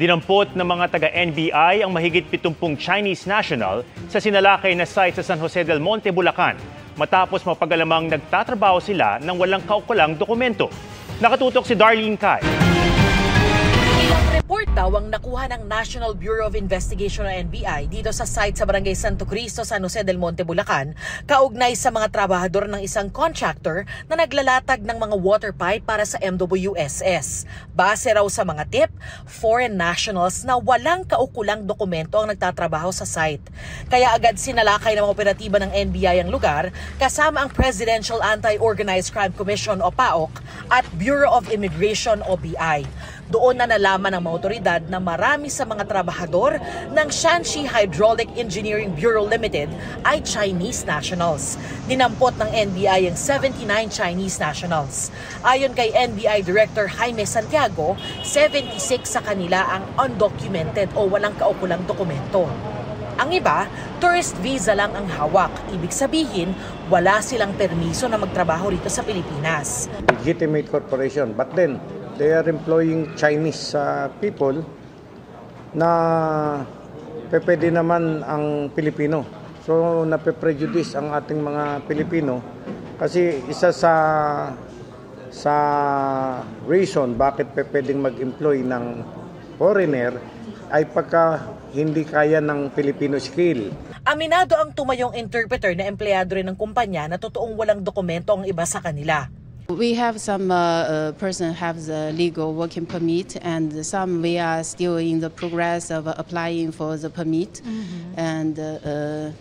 Dinampot ng mga taga-NBI ang mahigit 70 Chinese national sa sinalakay na site sa San Jose del Monte, Bulacan matapos mapag-alamang nagtatrabaho sila ng walang kaukulang dokumento. Nakatutok si Darlene Kai. Ilang report daw ang nakuha ng National Bureau of Investigation o NBI dito sa site sa Barangay Santo Cristo, San Jose del Monte, Bulacan, kaugnay sa mga trabahador ng isang contractor na naglalatag ng mga water pipe para sa MWSS. Base raw sa mga tip, foreign nationals na walang kaukulang dokumento ang nagtatrabaho sa site. Kaya agad sinalakay ng mga operatiba ng NBI ang lugar kasama ang Presidential Anti-Organized Crime Commission o PAOK at Bureau of Immigration o BI. Doon na nalaman ng mga otoridad na marami sa mga trabahador ng Shanxi Hydraulic Engineering Bureau Limited ay Chinese nationals. Dinampot ng NBI ang 79 Chinese nationals. Ayon kay NBI Director Jaime Santiago, 76 sa kanila ang undocumented o walang kaukulang dokumento. Ang iba, tourist visa lang ang hawak. Ibig sabihin, wala silang permiso na magtrabaho rito sa Pilipinas. Legitimate corporation, but then they are employing Chinese people na pwede naman ang Pilipino. So nape-prejudice ang ating mga Pilipino kasi isa sa reason bakit pwedeng mag-employ ng foreigner ay pagka hindi kaya ng Filipino skill. Aminado ang tumayong interpreter na empleyado rin ng kumpanya na totoong walang dokumento ang iba sa kanila. We have some person have the legal working permit, and some we are still in the progress of applying for the permit, and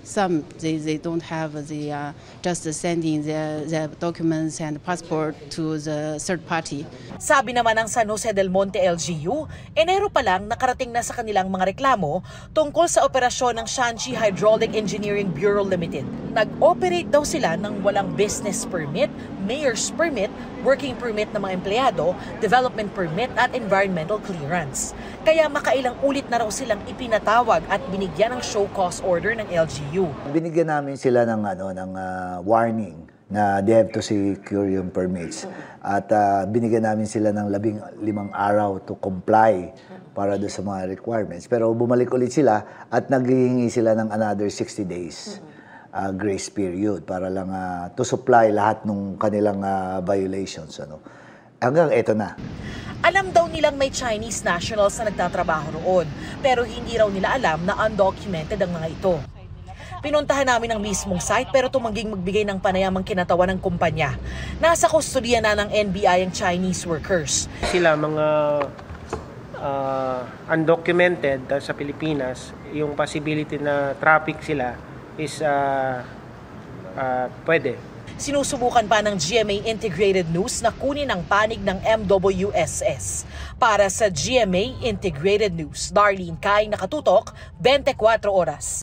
some they don't have the just sending their documents and passport to the third party. Sabi naman ng San Jose del Monte LGU, Enero pa lang nakarating na sa kanilang mga reklamo tungkol sa operasyon ng Shanxi Hydraulic Engineering Bureau Limited. Nag-operate daw sila ng walang business permit, mayor's permit, working permit ng mga empleyado, development permit at environmental clearance. Kaya makailang ulit na raw silang ipinatawag at binigyan ng show cause order ng LGU. Binigyan namin sila ng warning na they have to secure yung permits. At binigyan namin sila ng 15 araw to comply para doon sa mga requirements. Pero bumalik ulit sila at naghihingi sila ng another 60 days. Grace period para lang to supply lahat ng kanilang violations. Hanggang eto na. Alam daw nilang may Chinese nationals na nagtatrabaho roon, pero hindi raw nila alam na undocumented ang mga ito. Pinuntahan namin ang mismong site pero tumangging magbigay ng panayamang kinatawan ng kumpanya. Nasa kustodiya na ng NBI ang Chinese workers. Sila mga undocumented sa Pilipinas, yung possibility na traffic sila is pwede. Sinusubukan pa ng GMA Integrated News na kunin ang panig ng MWSS. Para sa GMA Integrated News, Darlene Kai, Nakatutok, 24 Oras.